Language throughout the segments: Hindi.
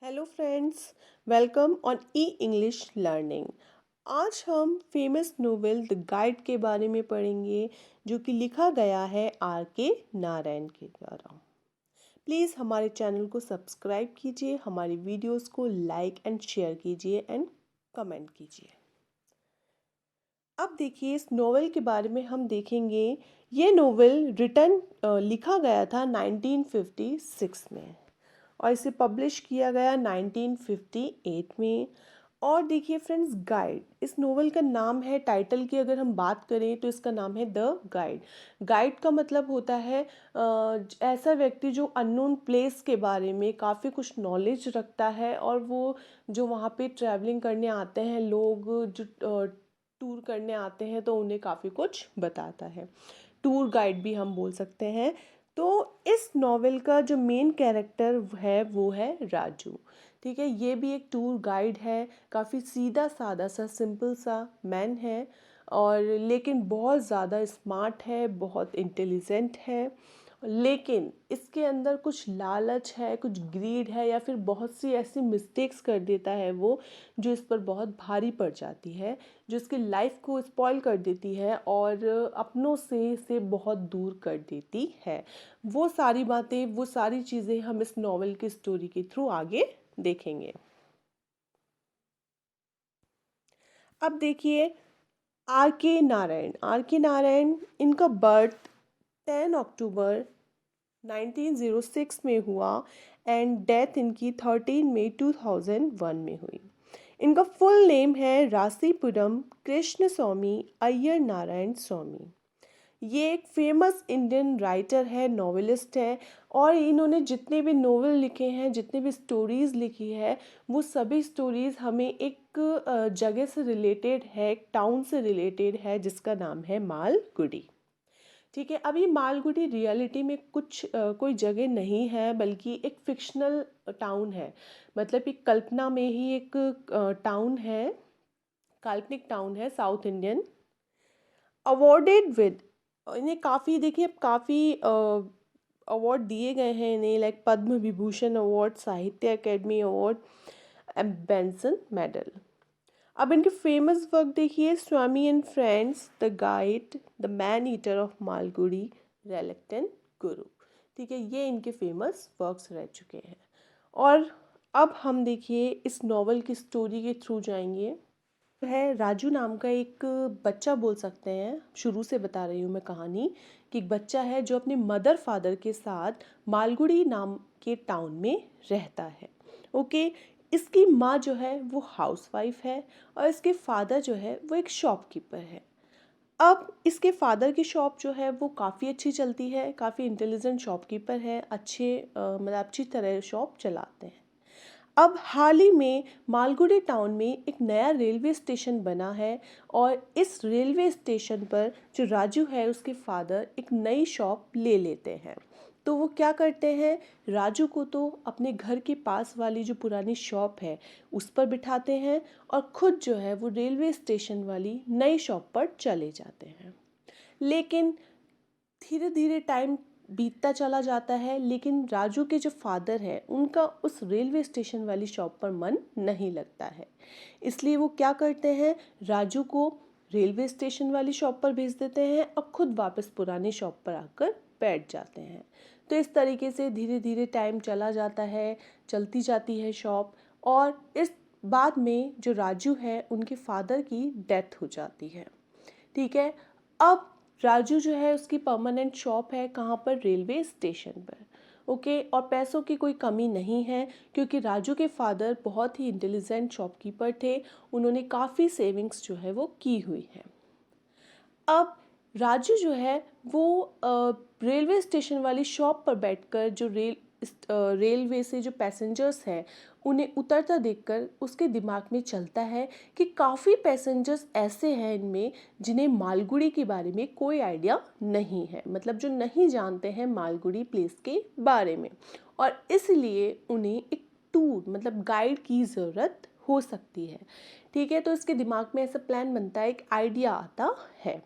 Hello friends, welcome on E English learning. आज हम फेमस नोवेल द गाइड के बारे में पढ़ेंगे, जो कि लिखा गया है आर के नारायण के द्वारा। प्लीज़ हमारे चैनल को सब्सक्राइब कीजिए, हमारी वीडियोस को लाइक एंड शेयर कीजिए एंड कमेंट कीजिए। अब देखिए, इस नोवेल के बारे में हम देखेंगे। ये नोवेल लिखा गया था 1956 में और इसे पब्लिश किया गया 1958 में। और देखिए फ्रेंड्स, गाइड इस नोवेल का नाम है। टाइटल की अगर हम बात करें तो इसका नाम है द गाइड। गाइड का मतलब होता है ऐसा व्यक्ति जो अननोन प्लेस के बारे में काफ़ी कुछ नॉलेज रखता है, और वो जो वहाँ पे ट्रैवलिंग करने आते हैं लोग, जो टूर करने आते हैं, तो उन्हें काफ़ी कुछ बताता है। टूर गाइड भी हम बोल सकते हैं। तो इस नॉवेल का जो मेन कैरेक्टर है वो है राजू। ठीक है, ये भी एक टूर गाइड है। काफ़ी सीधा साधा सा सिंपल सा मैन है, और लेकिन बहुत ज़्यादा स्मार्ट है, बहुत इंटेलिजेंट है। लेकिन इसके अंदर कुछ लालच है, कुछ ग्रीड है, या फिर बहुत सी ऐसी मिस्टेक्स कर देता है वो, जो इस पर बहुत भारी पड़ जाती है, जो इसकी लाइफ को स्पॉइल कर देती है और अपनों से इसे बहुत दूर कर देती है। वो सारी बातें, वो सारी चीज़ें हम इस नॉवेल की स्टोरी के थ्रू आगे देखेंगे। अब देखिए, आर के नारायण इनका बर्थ 10 अक्टूबर 1906 में हुआ एंड डेथ इनकी 13 मई 2001 में हुई। इनका फुल नेम है रासीपुरम कृष्ण स्वामी अय्यर नारायण स्वामी। ये एक फेमस इंडियन राइटर है, नॉवेलिस्ट है, और इन्होंने जितने भी नोवेल लिखे हैं, जितने भी स्टोरीज़ लिखी है, वो सभी स्टोरीज़ हमें एक जगह से रिलेटेड है, एक टाउन से रिलेटेड है, जिसका नाम है मालगुडी। ठीक है, अब ये मालगुडी रियलिटी में कोई जगह नहीं है, बल्कि एक फिक्शनल टाउन है। मतलब एक कल्पना में ही एक टाउन है, काल्पनिक टाउन है, साउथ इंडियन। अवॉर्डेड विद, इन्हें काफ़ी, देखिए, काफ़ी अवार्ड दिए गए हैं इन्हें, like Padma Vibhushan award, Sahitya academy award, Benson medal. अब इनके फेमस वर्क देखिए, Swami and friends, the guide, the man eater of Malgudi, relic and Guru. ठीक है, ये इनके फेमस वर्क्स रह चुके हैं। और अब हम देखिए इस नॉवल की स्टोरी के थ्रू जाएंगे। है राजू नाम का एक बच्चा बोल सकते हैं, शुरू से बता रही हूँ मैं कहानी, कि एक बच्चा है जो अपने मदर फादर के साथ मालगुडी नाम के टाउन में रहता है। ओके, इसकी माँ जो है वो हाउसवाइफ है, और इसके फादर जो है वो एक शॉपकीपर है। अब इसके फादर की शॉप जो है वो काफ़ी अच्छी चलती है, काफ़ी इंटेलिजेंट शॉपकीपर है, मतलब अच्छी तरह शॉप चलाते हैं। अब हाल ही में मालगुडी टाउन में एक नया रेलवे स्टेशन बना है, और इस रेलवे स्टेशन पर जो राजू है उसके फादर एक नई शॉप ले लेते हैं। तो वो क्या करते हैं, राजू को तो अपने घर के पास वाली जो पुरानी शॉप है उस पर बिठाते हैं, और खुद जो है वो रेलवे स्टेशन वाली नई शॉप पर चले जाते हैं। लेकिन धीरे धीरे टाइम बीतता चला जाता है, लेकिन राजू के जो फादर हैं उनका उस रेलवे स्टेशन वाली शॉप पर मन नहीं लगता है। इसलिए वो क्या करते हैं, राजू को रेलवे स्टेशन वाली शॉप पर भेज देते हैं, और खुद वापस पुरानी शॉप पर आकर बैठ जाते हैं। तो इस तरीके से धीरे धीरे टाइम चला जाता है, चलती जाती है शॉप, और इस बाद में जो राजू है उनके फादर की डेथ हो जाती है। ठीक है, अब राजू जो है उसकी परमानेंट शॉप है कहाँ पर, रेलवे स्टेशन पर। ओके, और पैसों की कोई कमी नहीं है, क्योंकि राजू के फादर बहुत ही इंटेलिजेंट शॉपकीपर थे, उन्होंने काफ़ी सेविंग्स जो है वो की हुई है। अब राजू जो है वो रेलवे स्टेशन वाली शॉप पर बैठकर जो रेलवे से जो पैसेंजर्स हैं उन्हें उतरता देखकर उसके दिमाग में चलता है कि काफ़ी पैसेंजर्स ऐसे हैं इनमें जिन्हें मालगुडी के बारे में कोई आइडिया नहीं है, मतलब जो नहीं जानते हैं मालगुडी प्लेस के बारे में, और इसलिए उन्हें एक टूर, मतलब गाइड की ज़रूरत हो सकती है। ठीक है, तो इसके दिमाग में ऐसा प्लान बनता है, एक आइडिया आता है।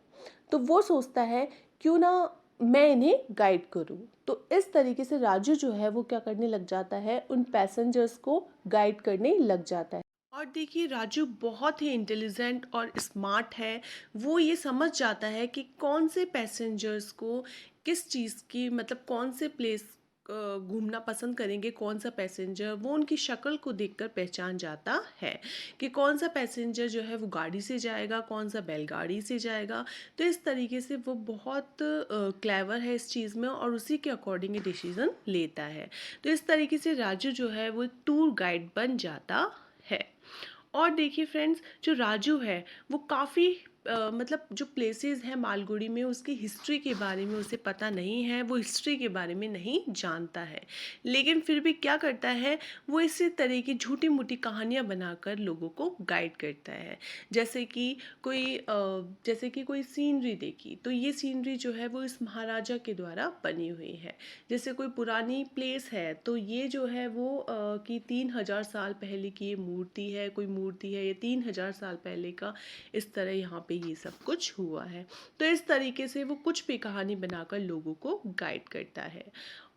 तो वो सोचता है, क्यों ना मैं इन्हें गाइड करूं। तो इस तरीके से राजू जो है वो क्या करने लग जाता है, उन पैसेंजर्स को गाइड करने लग जाता है। और देखिए राजू बहुत ही इंटेलिजेंट और स्मार्ट है। वो ये समझ जाता है कि कौन से पैसेंजर्स को किस चीज़ की, मतलब कौन से प्लेस घूमना पसंद करेंगे, कौन सा पैसेंजर, वो उनकी शक्ल को देखकर पहचान जाता है कि कौन सा पैसेंजर जो है वो गाड़ी से जाएगा, कौन सा बैलगाड़ी से जाएगा। तो इस तरीके से वो बहुत क्लेवर है इस चीज़ में और उसी के अकॉर्डिंग ये डिसीज़न लेता है। तो इस तरीके से राजू जो है वो एक टूर गाइड बन जाता है। और देखिए फ्रेंड्स, जो राजू है वो काफ़ी मतलब जो प्लेसेस हैं मालगुड़ी में उसकी हिस्ट्री के बारे में उसे पता नहीं है, वो हिस्ट्री के बारे में नहीं जानता है। लेकिन फिर भी क्या करता है, वो इसी तरह की झूठी मूठी कहानियाँ बनाकर लोगों को गाइड करता है। जैसे कि कोई सीनरी देखी, तो ये सीनरी जो है वो इस महाराजा के द्वारा बनी हुई है। जैसे कोई पुरानी प्लेस है, तो ये जो है वो कि 3000 साल पहले की ये मूर्ति है, कोई मूर्ति है, ये 3000 साल पहले का इस तरह यहाँ पे ये सब कुछ हुआ है। तो इस तरीके से वो कुछ भी कहानी बनाकर लोगों को गाइड करता है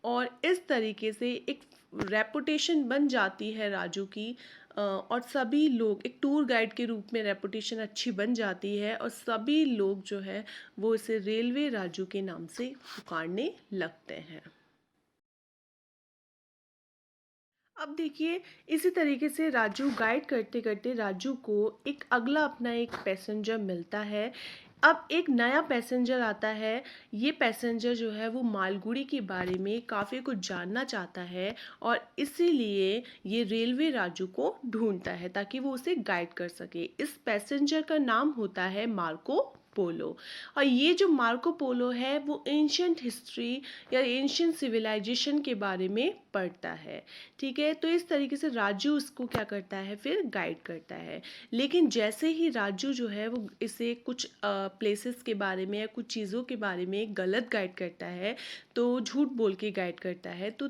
और इस तरीके से एक रेपुटेशन बन जाती है राजू की। और सभी लोग, एक टूर गाइड के रूप में रेपुटेशन अच्छी बन जाती है और सभी लोग जो है वो इसे रेलवे राजू के नाम से पुकारने लगते हैं। अब देखिए, इसी तरीके से राजू गाइड करते करते राजू को एक अगला अपना एक पैसेंजर मिलता है। अब एक नया पैसेंजर आता है। ये पैसेंजर जो है वो मालगुड़ी के बारे में काफ़ी कुछ जानना चाहता है और इसीलिए ये रेलवे राजू को ढूंढता है ताकि वो उसे गाइड कर सके। इस पैसेंजर का नाम होता है मार्को पोलो। और ये जो मार्को पोलो है वो एंशियंट हिस्ट्री या एंशियंट सिविलाइजेशन के बारे में पढ़ता है। ठीक है, तो इस तरीके से राजू उसको क्या करता है, फिर गाइड करता है। लेकिन जैसे ही राजू जो है वो इसे कुछ प्लेसेस के बारे में या कुछ चीज़ों के बारे में गलत गाइड करता है, तो झूठ बोल के गाइड करता है, तो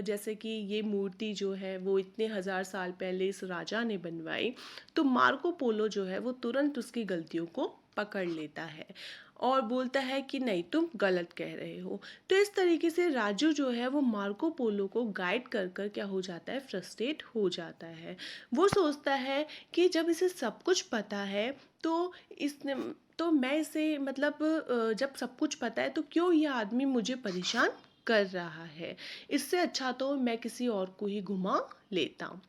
जैसे कि ये मूर्ति जो है वो इतने हज़ार साल पहले इस राजा ने बनवाई, तो मार्को पोलो जो है वो तुरंत उसकी गलतियों को पकड़ लेता है और बोलता है कि नहीं, तुम गलत कह रहे हो। तो इस तरीके से राजू जो है वो मार्को पोलो को गाइड कर कर क्या हो जाता है, फ्रस्ट्रेट हो जाता है। वो सोचता है कि जब इसे सब कुछ पता है तो इसने तो मैं इसे मतलब जब सब कुछ पता है तो क्यों यह आदमी मुझे परेशान कर रहा है, इससे अच्छा तो मैं किसी और को ही घुमा लेता हूँ।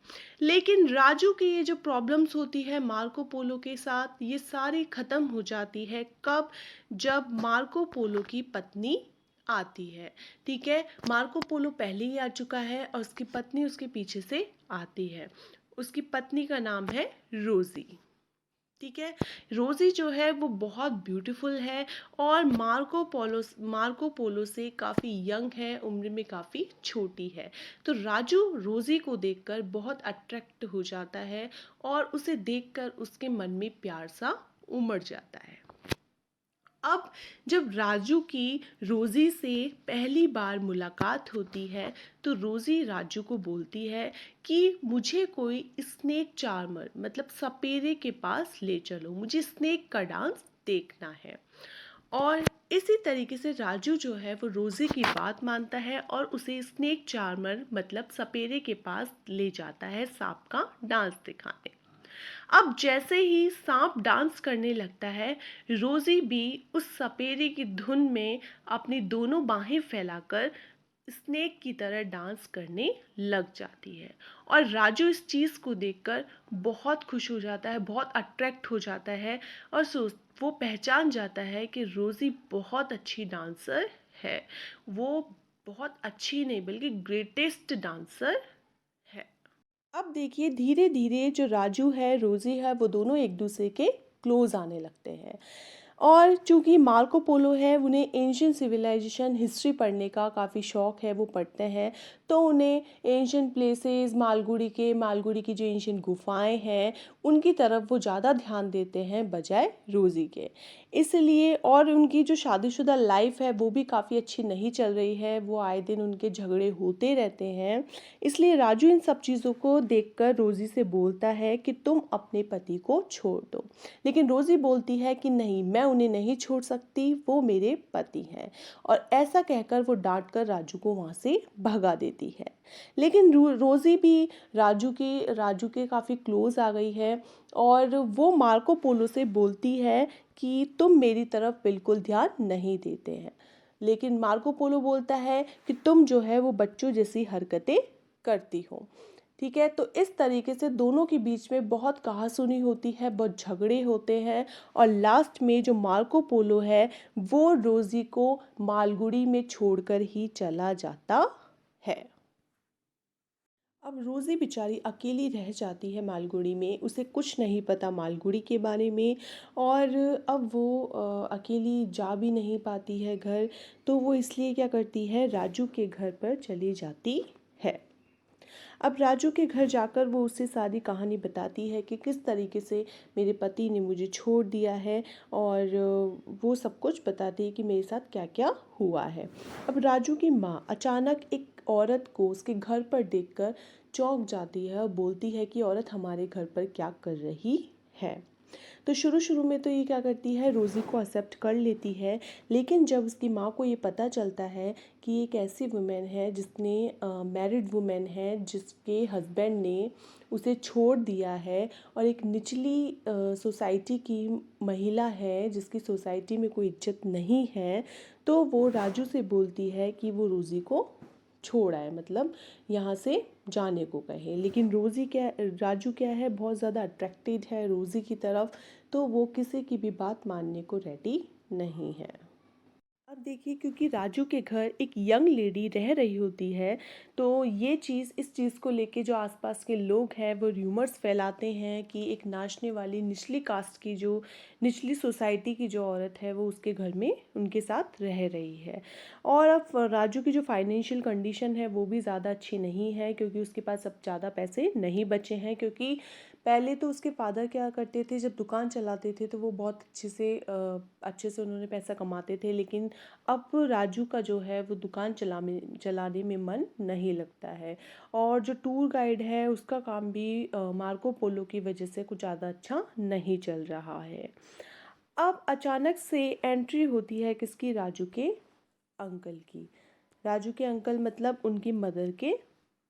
लेकिन राजू की ये जो प्रॉब्लम्स होती है मार्को पोलो के साथ, ये सारी ख़त्म हो जाती है कब, जब मार्को पोलो की पत्नी आती है। ठीक है, मार्को पोलो पहले ही आ चुका है और उसकी पत्नी उसके पीछे से आती है। उसकी पत्नी का नाम है रोजी। ठीक है, रोजी जो है वो बहुत ब्यूटीफुल है और मार्को पोलो से काफ़ी यंग है, उम्र में काफ़ी छोटी है। तो राजू रोजी को देखकर बहुत अट्रैक्ट हो जाता है और उसे देखकर उसके मन में प्यार सा उमड़ जाता है। अब जब राजू की रोज़ी से पहली बार मुलाकात होती है, तो रोज़ी राजू को बोलती है कि मुझे कोई स्नेक चार्मर मतलब सपेरे के पास ले चलो, मुझे स्नेक का डांस देखना है। और इसी तरीके से राजू जो है वो रोज़ी की बात मानता है और उसे स्नेक चार्मर मतलब सपेरे के पास ले जाता है सांप का डांस दिखाने। अब जैसे ही सांप डांस करने लगता है, रोजी भी उस सपेरे की धुन में अपनी दोनों बाहें फैलाकर स्नेक की तरह डांस करने लग जाती है। और राजू इस चीज़ को देखकर बहुत खुश हो जाता है, बहुत अट्रैक्ट हो जाता है और वो पहचान जाता है कि रोज़ी बहुत अच्छी डांसर है। वो बहुत अच्छी नहीं बल्कि ग्रेटेस्ट डांसर है। अब देखिए, धीरे धीरे जो राजू है, रोज़ी है, वो दोनों एक दूसरे के क्लोज आने लगते हैं। और चूँकि मार्को पोलो है, उन्हें एंशियंट सिविलाइजेशन हिस्ट्री पढ़ने का काफ़ी शौक़ है, वो पढ़ते हैं। तो उन्हें एंशियंट प्लेसेस मालगुड़ी की जो एंशियंट गुफाएं हैं उनकी तरफ वो ज़्यादा ध्यान देते हैं बजाय रोज़ी के। इसलिए और उनकी जो शादीशुदा लाइफ है वो भी काफ़ी अच्छी नहीं चल रही है, वो आए दिन उनके झगड़े होते रहते हैं। इसलिए राजू इन सब चीज़ों को देखकर रोज़ी से बोलता है कि तुम अपने पति को छोड़ दो। लेकिन रोज़ी बोलती है कि नहीं, मैं उन्हें नहीं छोड़ सकती, वो मेरे पति हैं। और ऐसा कहकर वो डांट कर राजू को वहाँ से भगा देती है। लेकिन रोज़ी भी राजू के काफ़ी क्लोज आ गई है और वो मार्को पोलो से बोलती है कि तुम मेरी तरफ बिल्कुल ध्यान नहीं देते हैं। लेकिन मार्को पोलो बोलता है कि तुम जो है वो बच्चों जैसी हरकतें करती हो। ठीक है, तो इस तरीके से दोनों के बीच में बहुत कहासुनी होती है, बहुत झगड़े होते हैं और लास्ट में जो मार्को पोलो है वो रोज़ी को मालगुड़ी में छोड़कर ही चला जाता है। अब रोज़ी बेचारी अकेली रह जाती है मालगुड़ी में, उसे कुछ नहीं पता मालगुड़ी के बारे में। और अब वो अकेली जा भी नहीं पाती है घर, तो वो इसलिए क्या करती है, राजू के घर पर चली जाती है। अब राजू के घर जाकर वो उससे सारी कहानी बताती है कि किस तरीके से मेरे पति ने मुझे छोड़ दिया है, और वो सब कुछ बताती है कि मेरे साथ क्या क्या हुआ है। अब राजू की माँ अचानक एक औरत को उसके घर पर देखकर चौंक जाती है और बोलती है कि औरत हमारे घर पर क्या कर रही है। तो शुरू शुरू में तो ये क्या करती है, रोज़ी को एक्सेप्ट कर लेती है। लेकिन जब उसकी माँ को ये पता चलता है कि एक ऐसी वुमेन है जिसने मैरिड वुमेन है, जिसके हस्बैंड ने उसे छोड़ दिया है, और एक निचली सोसाइटी की महिला है जिसकी सोसाइटी में कोई इज्जत नहीं है, तो वो राजू से बोलती है कि वो रोज़ी को छोड़ आए, मतलब यहाँ से जाने को कहे। लेकिन राजू क्या है, बहुत ज़्यादा अट्रैक्टेड है रोज़ी की तरफ, तो वो किसी की भी बात मानने को रेडी नहीं है। अब देखिए, क्योंकि राजू के घर एक यंग लेडी रह रही होती है, तो इस चीज़ को लेके जो आसपास के लोग हैं वो र्यूमर्स फैलाते हैं कि एक नाचने वाली निचली कास्ट की, जो निचली सोसाइटी की जो औरत है वो उसके घर में उनके साथ रह रही है। और अब राजू की जो फाइनेंशियल कंडीशन है वो भी ज़्यादा अच्छी नहीं है, क्योंकि उसके पास अब ज़्यादा पैसे नहीं बचे हैं। क्योंकि पहले तो उसके फादर क्या करते थे, जब दुकान चलाते थे तो वो बहुत अच्छे से उन्होंने पैसा कमाते थे। लेकिन अब राजू का जो है वो दुकान चलाने में मन नहीं लगता है, और जो टूर गाइड है उसका काम भी मार्को पोलो की वजह से कुछ ज़्यादा अच्छा नहीं चल रहा है। अब अचानक से एंट्री होती है किसकी, राजू के अंकल की। राजू के अंकल मतलब उनकी मदर के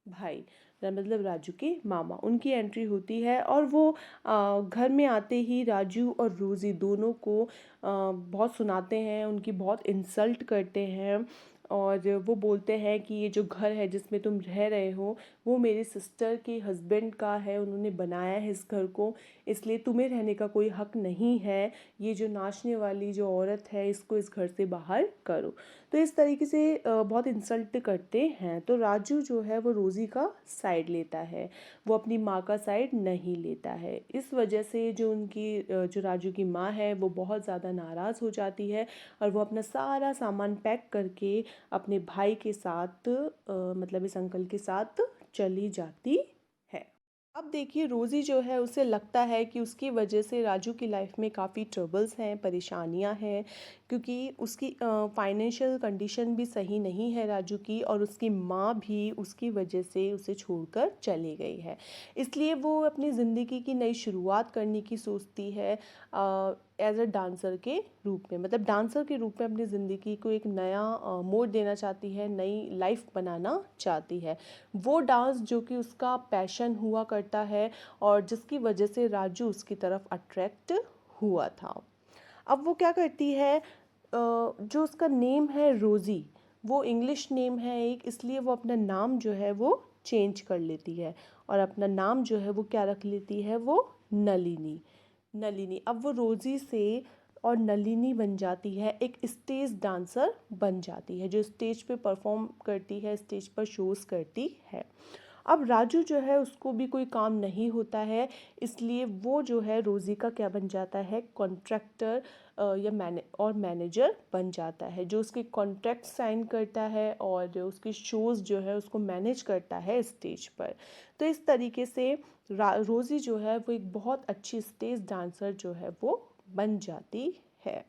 भाई, मतलब राजू के मामा, उनकी एंट्री होती है। और वो घर में आते ही राजू और रोज़ी दोनों को बहुत सुनाते हैं, उनकी बहुत इंसल्ट करते हैं। और वो बोलते हैं कि ये जो घर है जिसमें तुम रह रहे हो वो मेरे सिस्टर के हस्बैंड का है, उन्होंने बनाया है इस घर को, इसलिए तुम्हें रहने का कोई हक नहीं है। ये जो नाचने वाली जो औरत है इसको इस घर से बाहर करो। तो इस तरीके से बहुत इंसल्ट करते हैं। तो राजू जो है वो रोज़ी का साइड लेता है, वो अपनी माँ का साइड नहीं लेता है। इस वजह से जो राजू की माँ है वो बहुत ज़्यादा नाराज़ हो जाती है, और वो अपना सारा सामान पैक करके अपने भाई के साथ मतलब इस अंकल के साथ चली जाती है। अब देखिए, रोज़ी जो है उसे लगता है कि उसकी वजह से राजू की लाइफ में काफ़ी ट्रबल्स हैं, परेशानियां हैं, क्योंकि उसकी फाइनेंशियल कंडीशन भी सही नहीं है राजू की, और उसकी माँ भी उसकी वजह से उसे छोड़कर चली गई है। इसलिए वो अपनी ज़िंदगी की नई शुरुआत करने की सोचती है एज अ डांसर के रूप में, मतलब डांसर के रूप में अपनी ज़िंदगी को एक नया मोड़ देना चाहती है, नई लाइफ बनाना चाहती है। वो डांस जो कि उसका पैशन हुआ करता है, और जिसकी वजह से राजू उसकी तरफ अट्रैक्ट हुआ था। अब वो क्या करती है, जो उसका नेम है रोज़ी, वो इंग्लिश नेम है एक, इसलिए वो अपना नाम जो है वो चेंज कर लेती है, और अपना नाम जो है वो क्या रख लेती है, वो नलिनी। नलिनी, अब वो रोज़ी से और नलिनी बन जाती है, एक स्टेज डांसर बन जाती है, जो स्टेज पे परफॉर्म करती है, स्टेज पर शोज़ करती है। अब राजू जो है उसको भी कोई काम नहीं होता है, इसलिए वो जो है रोज़ी का क्या बन जाता है, कॉन्ट्रैक्टर या मैनेजर बन जाता है, जो उसके कॉन्ट्रैक्ट साइन करता है और उसके शोज़ जो है उसको मैनेज करता है स्टेज पर। तो इस तरीके से रोज़ी जो है वो एक बहुत अच्छी स्टेज डांसर जो है वो बन जाती है।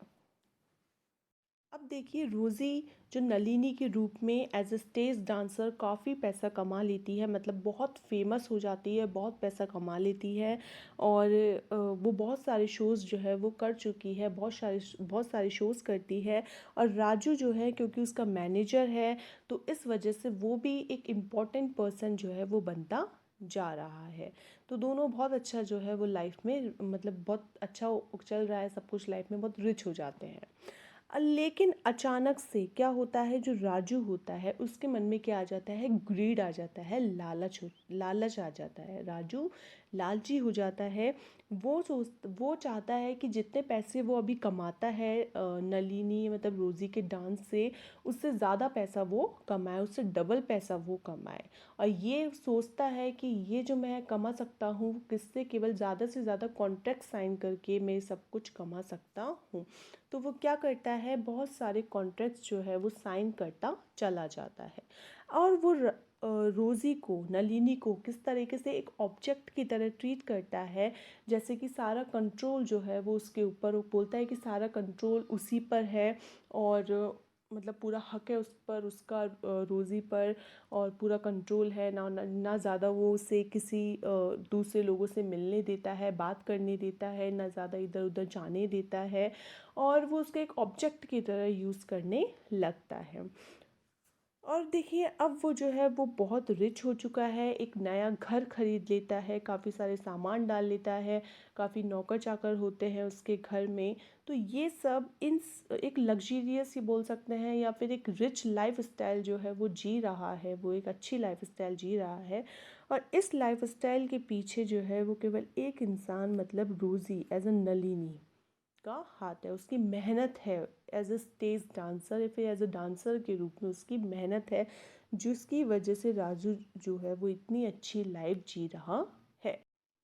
अब देखिए रोज़ी जो नलिनी के रूप में एज अ स्टेज डांसर काफ़ी पैसा कमा लेती है, मतलब बहुत फेमस हो जाती है, बहुत पैसा कमा लेती है। और वो बहुत सारे शोज़ जो है वो कर चुकी है, बहुत सारे शोज़ करती है। और राजू जो है क्योंकि उसका मैनेजर है, तो इस वजह से वो भी एक इम्पॉर्टेंट पर्सन जो है वो बनता जा रहा है। तो दोनों बहुत अच्छा जो है वो लाइफ में, मतलब बहुत अच्छा चल रहा है सब कुछ, लाइफ में बहुत रिच हो जाते हैं। लेकिन अचानक से क्या होता है, जो राजू होता है उसके मन में क्या आ जाता है, ग्रीड आ जाता है, लालच आ जाता है। राजू लालची हो जाता है। वो चाहता है कि जितने पैसे वो अभी कमाता है नलिनी मतलब रोज़ी के डांस से, उससे ज़्यादा पैसा वो कमाए, उससे डबल पैसा वो कमाए। और ये सोचता है कि ये जो मैं कमा सकता हूँ, किससे, केवल ज़्यादा से ज़्यादा कॉन्ट्रैक्ट साइन करके मैं सब कुछ कमा सकता हूँ। तो वो क्या करता है, बहुत सारे कॉन्ट्रैक्ट्स जो है वो साइन करता चला जाता है। और वो रोज़ी को, नलिनी को किस तरीके से एक ऑब्जेक्ट की तरह ट्रीट करता है, जैसे कि सारा कंट्रोल जो है वो उसके ऊपर, वो बोलता है कि सारा कंट्रोल उसी पर है। और मतलब पूरा हक है उस पर, उसका रोज़ी पर, और पूरा कंट्रोल है ना, ना ज़्यादा वो उसे किसी दूसरे लोगों से मिलने देता है, बात करने देता है, ना ज़्यादा इधर उधर जाने देता है। और वो उसके एक ऑब्जेक्ट की तरह यूज़ करने लगता है। और देखिए अब वो जो है वो बहुत रिच हो चुका है, एक नया घर खरीद लेता है, काफ़ी सारे सामान डाल लेता है, काफ़ी नौकर चाकर होते हैं उसके घर में। तो ये सब एक लग्जीरियस ही बोल सकते हैं, या फिर एक रिच लाइफ स्टाइल जो है वो जी रहा है, वो एक अच्छी लाइफ स्टाइल जी रहा है। और इस लाइफ स्टाइल के पीछे जो है वो केवल एक इंसान, मतलब रोज़ी एज अ नलिनी का हाथ है, उसकी मेहनत है। एज अ स्टेज डांसर या फिर एज अ डांसर के रूप में उसकी मेहनत है, जिसकी वजह से राजू जो है वो इतनी अच्छी लाइफ जी रहा है।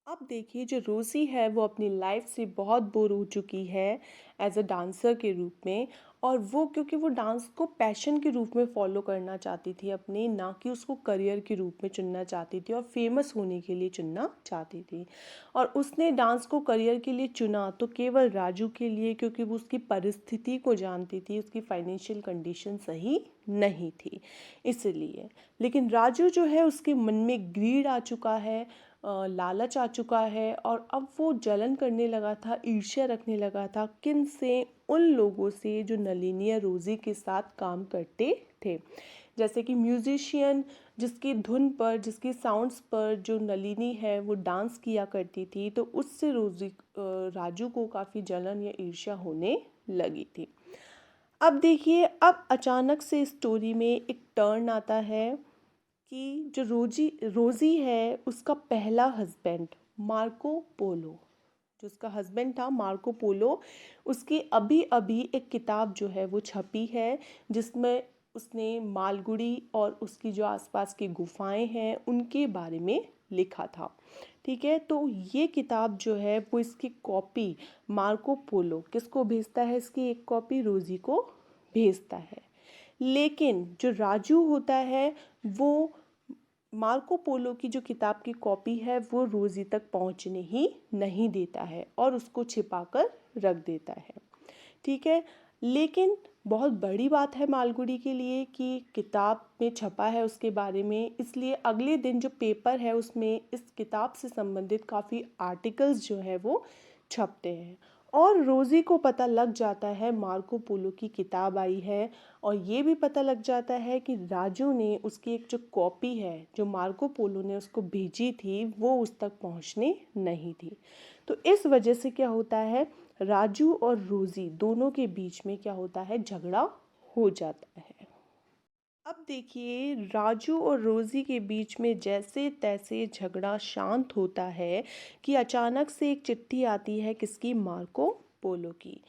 अब देखिए जो रोज़ी है वो अपनी लाइफ से बहुत बोर हो चुकी है एज अ डांसर के रूप में। और वो क्योंकि वो डांस को पैशन के रूप में फॉलो करना चाहती थी अपने, ना कि उसको करियर के रूप में चुनना चाहती थी और फेमस होने के लिए चुनना चाहती थी। और उसने डांस को करियर के लिए चुना तो केवल राजू के लिए, क्योंकि वो उसकी परिस्थिति को जानती थी, उसकी फाइनेंशियल कंडीशन सही नहीं थी इसलिए। लेकिन राजू जो है उसके मन में ग्रीड आ चुका है, लालच आ चुका है, और अब वो जलन करने लगा था, ईर्ष्या रखने लगा था, किन से, उन लोगों से जो नलिनी या रोज़ी के साथ काम करते थे। जैसे कि म्यूजिशियन जिसकी धुन पर, जिसकी साउंड्स पर जो नलिनी है वो डांस किया करती थी, तो उससे राजू को काफ़ी जलन या ईर्ष्या होने लगी थी। अब देखिए अब अचानक से स्टोरी में एक टर्न आता है कि जो रोजी रोज़ी है उसका पहला हस्बैंड मार्को पोलो, जो उसका हस्बैंड था मार्को पोलो, उसकी अभी अभी एक किताब जो है वो छपी है, जिसमें उसने मालगुड़ी और उसकी जो आसपास की गुफाएं हैं उनके बारे में लिखा था। ठीक है, तो ये किताब जो है वो, इसकी कॉपी मार्को पोलो किसको भेजता है, इसकी एक कॉपी रोज़ी को भेजता है। लेकिन जो राजू होता है वो मार्को पोलो की जो किताब की कॉपी है वो रोज़ी तक पहुंचने ही नहीं देता है और उसको छिपा कर रख देता है। ठीक है, लेकिन बहुत बड़ी बात है मालगुडी के लिए कि किताब में छपा है उसके बारे में, इसलिए अगले दिन जो पेपर है उसमें इस किताब से संबंधित काफ़ी आर्टिकल्स जो है वो छपते हैं। और रोज़ी को पता लग जाता है मार्को पोलो की किताब आई है, और ये भी पता लग जाता है कि राजू ने उसकी एक जो कॉपी है जो मार्को पोलो ने उसको भेजी थी वो उस तक पहुंचने नहीं थी। तो इस वजह से क्या होता है, राजू और रोज़ी दोनों के बीच में क्या होता है, झगड़ा हो जाता है। अब देखिए राजू और रोज़ी के बीच में जैसे तैसे झगड़ा शांत होता है कि अचानक से एक चिट्ठी आती है, किसकी, मार्को पोलो की,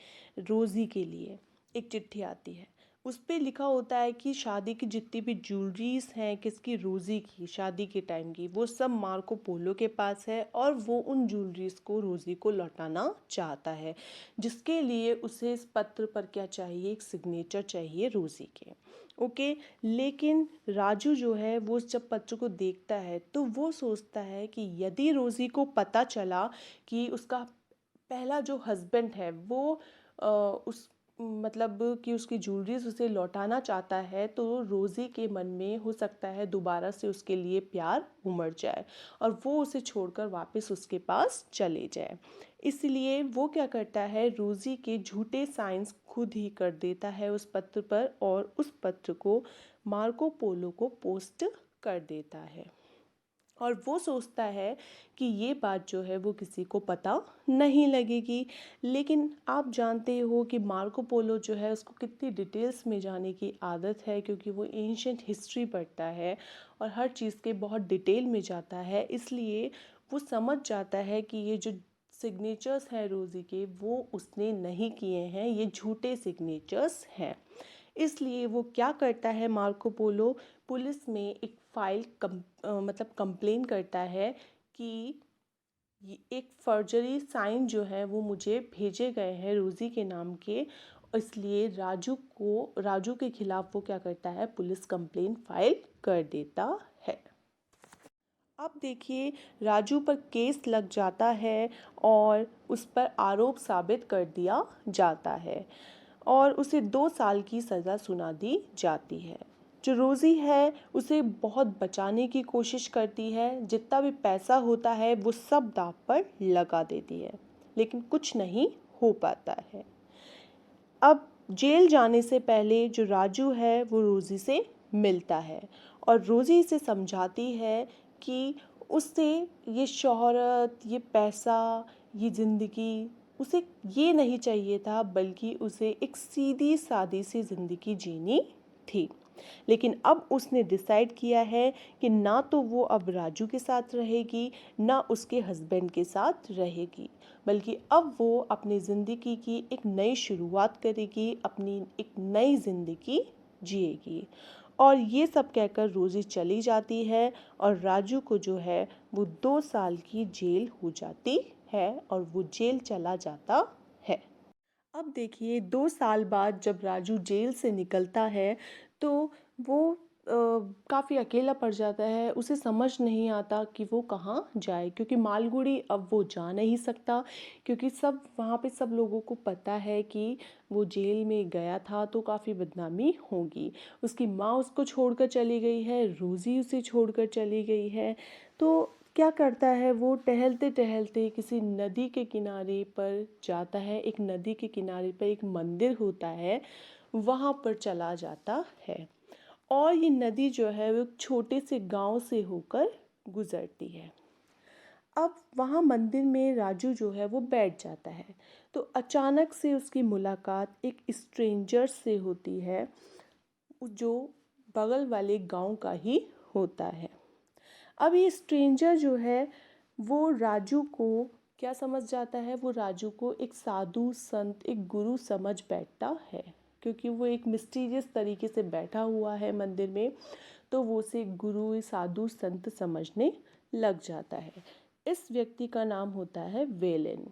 रोज़ी के लिए एक चिट्ठी आती है। उस पे लिखा होता है कि शादी की जितनी भी ज्वेलरीज हैं, किसकी, रोज़ी की, शादी के टाइम की, वो सब मार्को पोलो के पास है, और वो उन ज्वेलरीज को रोज़ी को लौटाना चाहता है, जिसके लिए उसे इस पत्र पर क्या चाहिए, एक सिग्नेचर चाहिए रोज़ी के। ओके, लेकिन राजू जो है वो जब पत्र को देखता है तो वो सोचता है कि यदि रोज़ी को पता चला कि उसका पहला जो हस्बैंड है वो उस मतलब कि उसकी ज्वेलरीज उसे लौटाना चाहता है, तो रोज़ी के मन में हो सकता है दोबारा से उसके लिए प्यार उमड़ जाए और वो उसे छोड़कर वापस उसके पास चले जाए। इसलिए वो क्या करता है, रोज़ी के झूठे साइंस खुद ही कर देता है उस पत्र पर और उस पत्र को मार्को पोलो को पोस्ट कर देता है। और वो सोचता है कि ये बात जो है वो किसी को पता नहीं लगेगी। लेकिन आप जानते हो कि मार्को पोलो जो है उसको कितनी डिटेल्स में जाने की आदत है, क्योंकि वो एंशंट हिस्ट्री पढ़ता है और हर चीज़ के बहुत डिटेल में जाता है। इसलिए वो समझ जाता है कि ये जो सिग्नेचर्स हैं रोज़ी के, वो उसने नहीं किए हैं, ये झूठे सिग्नेचर्स हैं। इसलिए वो क्या करता है, मार्को पोलो पुलिस में एक फ़ाइल मतलब कंप्लेन करता है कि एक फर्जरी साइन जो है वो मुझे भेजे गए हैं रोज़ी के नाम के। इसलिए राजू के खिलाफ वो क्या करता है, पुलिस कंप्लेन फाइल कर देता है। अब देखिए, राजू पर केस लग जाता है और उस पर आरोप साबित कर दिया जाता है और उसे 2 साल की सज़ा सुना दी जाती है। जो रोज़ी है उसे बहुत बचाने की कोशिश करती है, जितना भी पैसा होता है वो सब दांव पर लगा देती है, लेकिन कुछ नहीं हो पाता है। अब जेल जाने से पहले जो राजू है वो रोज़ी से मिलता है और रोज़ी इसे समझाती है कि उससे ये शोहरत, ये पैसा, ये ज़िंदगी उसे ये नहीं चाहिए था, बल्कि उसे एक सीधी सादी सी ज़िंदगी जीनी थी। लेकिन अब उसने डिसाइड किया है कि ना तो वो अब राजू के साथ रहेगी, ना उसके हस्बैंड के साथ रहेगी, बल्कि अब वो अपनी ज़िंदगी की एक नई शुरुआत करेगी, अपनी एक नई ज़िंदगी जिएगी। और ये सब कहकर रोज़ी चली जाती है और राजू को जो है वो 2 साल की जेल हो जाती है और वो जेल चला जाता है। अब देखिए, 2 साल बाद जब राजू जेल से निकलता है तो वो काफ़ी अकेला पड़ जाता है। उसे समझ नहीं आता कि वो कहाँ जाए, क्योंकि मालगुड़ी अब वो जा नहीं सकता, क्योंकि सब वहाँ पे सब लोगों को पता है कि वो जेल में गया था तो काफ़ी बदनामी होगी। उसकी माँ उसको छोड़कर चली गई है, रोज़ी उसे छोड़कर चली गई है। तो क्या करता है, वो टहलते टहलते किसी नदी के किनारे पर जाता है। एक नदी के किनारे पर एक मंदिर होता है, वहाँ पर चला जाता है और ये नदी जो है वो एक छोटे से गांव से होकर गुजरती है। अब वहाँ मंदिर में राजू जो है वो बैठ जाता है, तो अचानक से उसकी मुलाकात एक स्ट्रेंजर से होती है, जो बगल वाले गांव का ही होता है। अब ये स्ट्रेंजर जो है वो राजू को क्या समझ जाता है, वो राजू को एक साधु संत, एक गुरु समझ बैठता है, क्योंकि वो एक मिस्टीरियस तरीके से बैठा हुआ है मंदिर में, तो वो उसे गुरु, साधु, संत समझने लग जाता है। इस व्यक्ति का नाम होता है वेलेन।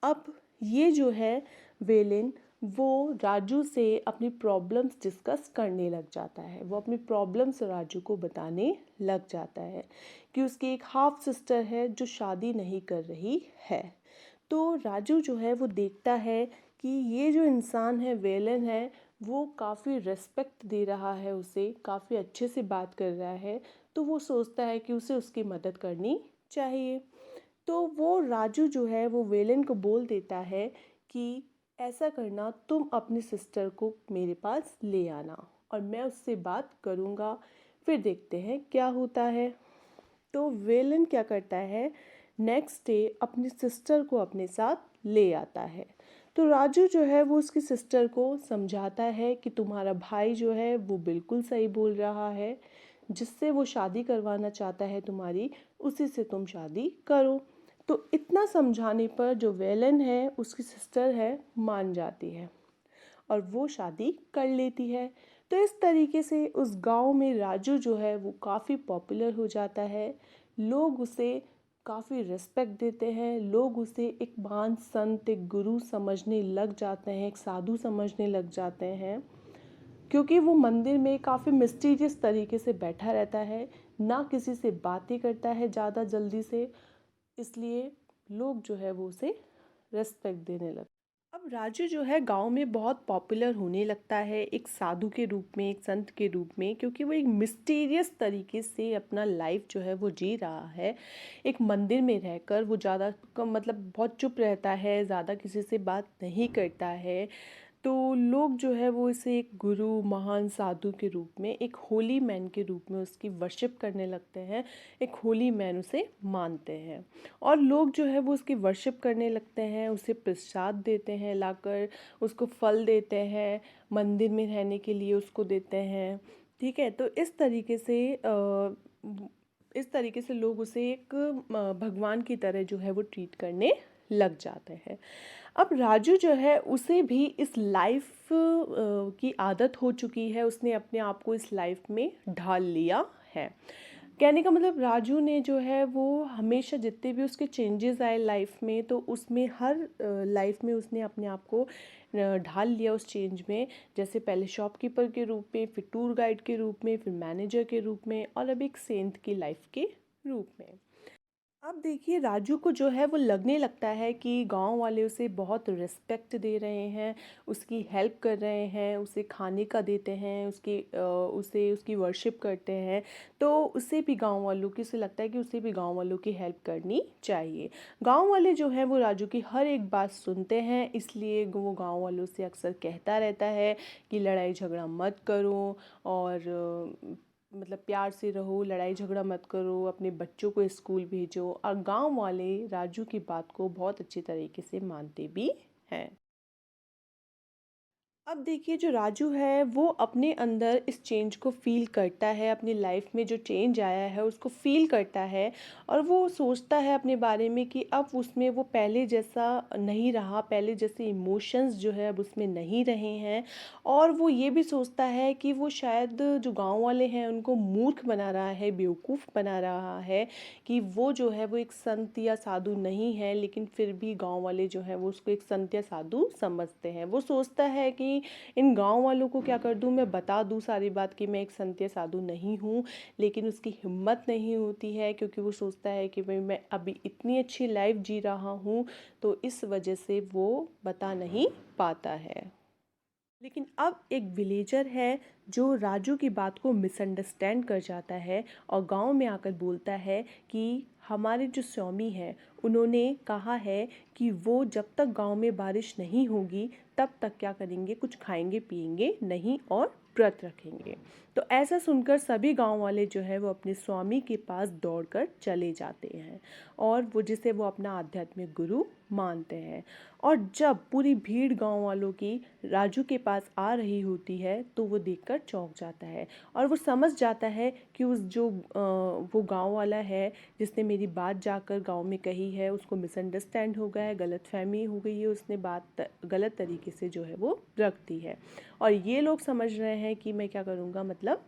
अब ये जो है वेलेन, वो राजू से अपनी प्रॉब्लम्स डिस्कस करने लग जाता है। वो अपनी प्रॉब्लम्स राजू को बताने लग जाता है कि उसकी एक हाफ सिस्टर है जो शादी नहीं कर रही है। तो राजू जो है वो देखता है कि ये जो इंसान है, वेलन है, वो काफ़ी रेस्पेक्ट दे रहा है, उसे काफ़ी अच्छे से बात कर रहा है। तो वो सोचता है कि उसे उसकी मदद करनी चाहिए। तो वो राजू जो है वो वेलन को बोल देता है कि ऐसा करना, तुम अपनी सिस्टर को मेरे पास ले आना और मैं उससे बात करूँगा, फिर देखते हैं क्या होता है। तो वेलन क्या करता है, नेक्स्ट डे अपनी सिस्टर को अपने साथ ले आता है। तो राजू जो है वो उसकी सिस्टर को समझाता है कि तुम्हारा भाई जो है वो बिल्कुल सही बोल रहा है, जिससे वो शादी करवाना चाहता है तुम्हारी, उसी से तुम शादी करो। तो इतना समझाने पर जो वेलन है, उसकी सिस्टर है, मान जाती है और वो शादी कर लेती है। तो इस तरीके से उस गांव में राजू जो है वो काफ़ी पॉपुलर हो जाता है। लोग उसे काफ़ी रिस्पेक्ट देते हैं, लोग उसे एक महान संत, एक गुरु समझने लग जाते हैं, एक साधु समझने लग जाते हैं, क्योंकि वो मंदिर में काफ़ी मिस्टीरियस तरीके से बैठा रहता है, ना किसी से बातें करता है ज़्यादा जल्दी से। इसलिए लोग जो है वो उसे रेस्पेक्ट देने लगते। अब राजू जो है गाँव में बहुत पॉपुलर होने लगता है एक साधु के रूप में, एक संत के रूप में, क्योंकि वो एक मिस्टीरियस तरीके से अपना लाइफ जो है वो जी रहा है। एक मंदिर में रहकर वो ज़्यादा मतलब बहुत चुप रहता है, ज़्यादा किसी से बात नहीं करता है। तो लोग जो है वो इसे एक गुरु, महान साधु के रूप में, एक होली मैन के रूप में उसकी वर्शिप करने लगते हैं। एक होली मैन उसे मानते हैं और लोग जो है वो उसकी वर्शिप करने लगते हैं, उसे प्रसाद देते हैं लाकर, उसको फल देते हैं, मंदिर में रहने के लिए उसको देते हैं। ठीक है, तो इस तरीके से लोग उसे एक भगवान की तरह जो है वो ट्रीट करने लग जाते हैं। अब राजू जो है उसे भी इस लाइफ की आदत हो चुकी है, उसने अपने आप को इस लाइफ में ढाल लिया है। कहने का मतलब राजू ने जो है वो हमेशा जितने भी उसके चेंजेस आए लाइफ में, तो उसमें हर लाइफ में उसने अपने आप को ढाल लिया उस चेंज में। जैसे पहले शॉपकीपर के रूप में, फिर टूर गाइड के रूप में, फिर मैनेजर के रूप में, और अब एक सेंट की लाइफ के रूप में। अब देखिए राजू को जो है वो लगने लगता है कि गांव वाले उसे बहुत रिस्पेक्ट दे रहे हैं, उसकी हेल्प कर रहे हैं, उसे खाने का देते हैं, उसे उसकी वर्शिप करते हैं। तो उसे भी गांव वालों की से लगता है कि उसे भी गांव वालों की हेल्प करनी चाहिए। गांव वाले जो हैं वो राजू की हर एक बात सुनते हैं, इसलिए वो गांव वालों से अक्सर कहता रहता है कि लड़ाई झगड़ा मत करो, और मतलब प्यार से रहो, लड़ाई झगड़ा मत करो, अपने बच्चों को स्कूल भेजो। और गांव वाले राजू की बात को बहुत अच्छी तरीके से मानते भी हैं। अब देखिए जो राजू है वो अपने अंदर इस चेंज को फ़ील करता है, अपनी लाइफ में जो चेंज आया है उसको फ़ील करता है। और वो सोचता है अपने बारे में कि अब उसमें वो पहले जैसा नहीं रहा, पहले जैसे इमोशंस जो है अब उसमें नहीं रहे हैं। और वो ये भी सोचता है कि वो शायद जो गांव वाले हैं उनको मूर्ख बना रहा है, बेवकूफ़ बना रहा है, कि वो जो है वो एक संत या साधु नहीं है, लेकिन फिर भी गांव वाले जो है वो उसको एक संत या साधु समझते हैं। वो सोचता है कि इन गांव वालों को क्या कर दूं, मैं बता दूं सारी बात कि मैं एक संत या साधु नहीं हूं, लेकिन उसकी हिम्मत नहीं होती है, क्योंकि वो सोचता है कि भाई मैं अभी इतनी अच्छी लाइफ जी रहा हूं, तो इस वजह से वो बता नहीं पाता है। लेकिन अब एक विलेजर है जो राजू की बात को मिसअंडरस्टैंड कर जाता है और गांव में आकर बोलता है कि हमारे जो स्वामी हैं उन्होंने कहा है कि वो जब तक गांव में बारिश नहीं होगी तब तक क्या करेंगे, कुछ खाएंगे पिएंगे नहीं और व्रत रखेंगे। तो ऐसा सुनकर सभी गांव वाले जो है वो अपने स्वामी के पास दौड़कर चले जाते हैं, और वो जिसे वो अपना आध्यात्मिक गुरु मानते हैं। और जब पूरी भीड़ गांव वालों की राजू के पास आ रही होती है तो वो देखकर चौंक जाता है, और वो समझ जाता है कि वो गांव वाला है जिसने मेरी बात जाकर गांव में कही है, उसको मिसअंडरस्टैंड हो गया है, गलतफहमी हो गई है, उसने बात गलत तरीके से जो है वो रख दी है। और ये लोग समझ रहे हैं कि मैं क्या करूँगा, मतलब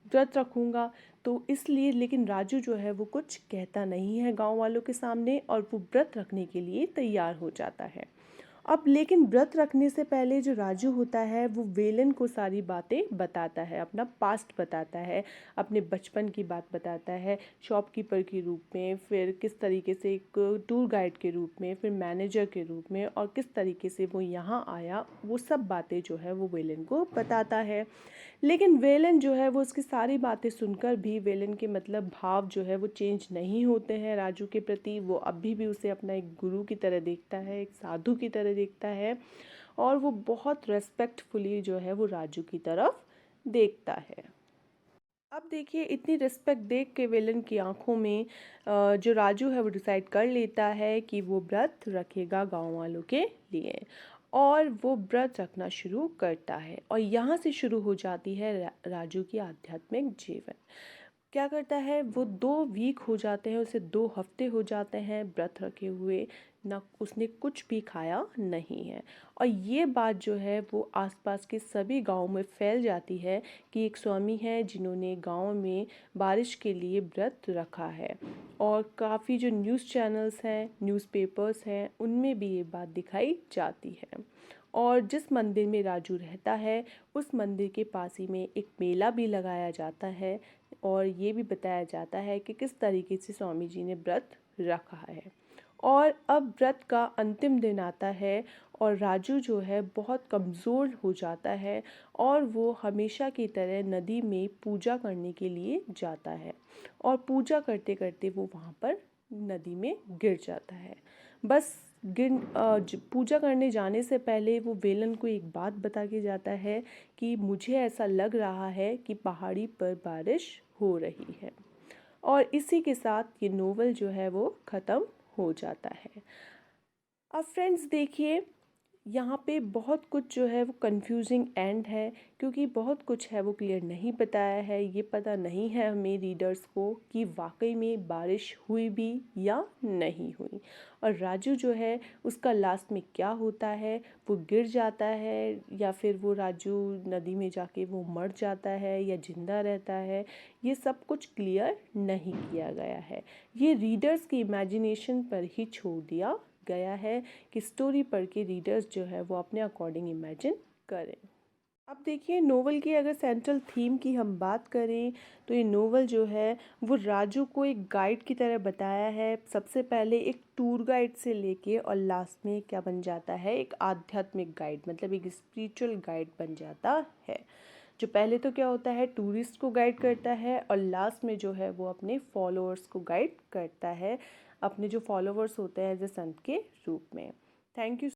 व्रत रखूँगा। तो इसलिए लेकिन राजू जो है वो कुछ कहता नहीं है गांव वालों के सामने, और वो व्रत रखने के लिए तैयार हो जाता है। अब लेकिन व्रत रखने से पहले जो राजू होता है वो वेलन को सारी बातें बताता है, अपना पास्ट बताता है, अपने बचपन की बात बताता है, शॉपकीपर के रूप में, फिर किस तरीके से एक टूर गाइड के रूप में, फिर मैनेजर के रूप में, और किस तरीके से वो यहाँ आया, वो सब बातें जो है वो वेलन को बताता है। लेकिन वेलन जो है वो उसकी सारी बातें सुनकर भी वेलन के मतलब भाव जो है वो चेंज नहीं होते हैं राजू के प्रति। वो अभी भी उसे अपना एक गुरु की तरह देखता है, एक साधु की तरह देखता है, और वो बहुत रेस्पेक्टफुली जो है वो राजू की तरफ देखता है। अब देखिए इतनी रिस्पेक्ट देख के वेलन की आंखों में जो राजू है वो डिसाइड कर लेता है कि वो व्रत रखेगा गांव वालों के लिए, और वो व्रत रखना शुरू करता है। और यहाँ से शुरू हो जाती है राजू की आध्यात्मिक जीवन। क्या करता है वो, 2 वीक हो जाते हैं उसे, 2 हफ्ते हो जाते हैं व्रत रखे हुए, ना उसने कुछ भी खाया नहीं है। और ये बात जो है वो आसपास के सभी गांव में फैल जाती है कि एक स्वामी है जिन्होंने गांव में बारिश के लिए व्रत रखा है। और काफ़ी जो न्यूज़ चैनल्स हैं, न्यूज़पेपर्स हैं, उनमें भी ये बात दिखाई जाती है। और जिस मंदिर में राजू रहता है उस मंदिर के पास ही में एक मेला भी लगाया जाता है, और ये भी बताया जाता है कि किस तरीके से स्वामी जी ने व्रत रखा है। और अब व्रत का अंतिम दिन आता है और राजू जो है बहुत कमज़ोर हो जाता है और वो हमेशा की तरह नदी में पूजा करने के लिए जाता है और पूजा करते करते वो वहाँ पर नदी में गिर जाता है। बस पूजा करने जाने से पहले वो वेलन को एक बात बता के जाता है कि मुझे ऐसा लग रहा है कि पहाड़ी पर बारिश हो रही है। और इसी के साथ ये नोवेल जो है वो ख़त्म हो जाता है। अब फ्रेंड्स देखिए, यहाँ पे बहुत कुछ जो है वो कंफ्यूजिंग एंड है, क्योंकि बहुत कुछ है वो क्लियर नहीं बताया है। ये पता नहीं है हमें रीडर्स को कि वाकई में बारिश हुई भी या नहीं हुई, और राजू जो है उसका लास्ट में क्या होता है, वो गिर जाता है या फिर वो राजू नदी में जाके वो मर जाता है या जिंदा रहता है, ये सब कुछ क्लियर नहीं किया गया है। ये रीडर्स की इमेजिनेशन पर ही छोड़ दिया गया है कि स्टोरी पढ़ के रीडर्स जो है वो अपने अकॉर्डिंग इमेजिन करें। अब देखिए, नोवेल की अगर सेंट्रल थीम की हम बात करें तो ये नोवेल जो है वो राजू को एक गाइड की तरह बताया है। सबसे पहले एक टूर गाइड से लेके और लास्ट में क्या बन जाता है, एक आध्यात्मिक गाइड, मतलब एक स्पिरिचुअल गाइड बन जाता है। जो पहले तो क्या होता है, टूरिस्ट को गाइड करता है और लास्ट में जो है वो अपने फॉलोअर्स को गाइड करता है, अपने जो फॉलोअर्स होते हैं एज ए संत के रूप में। Thank you.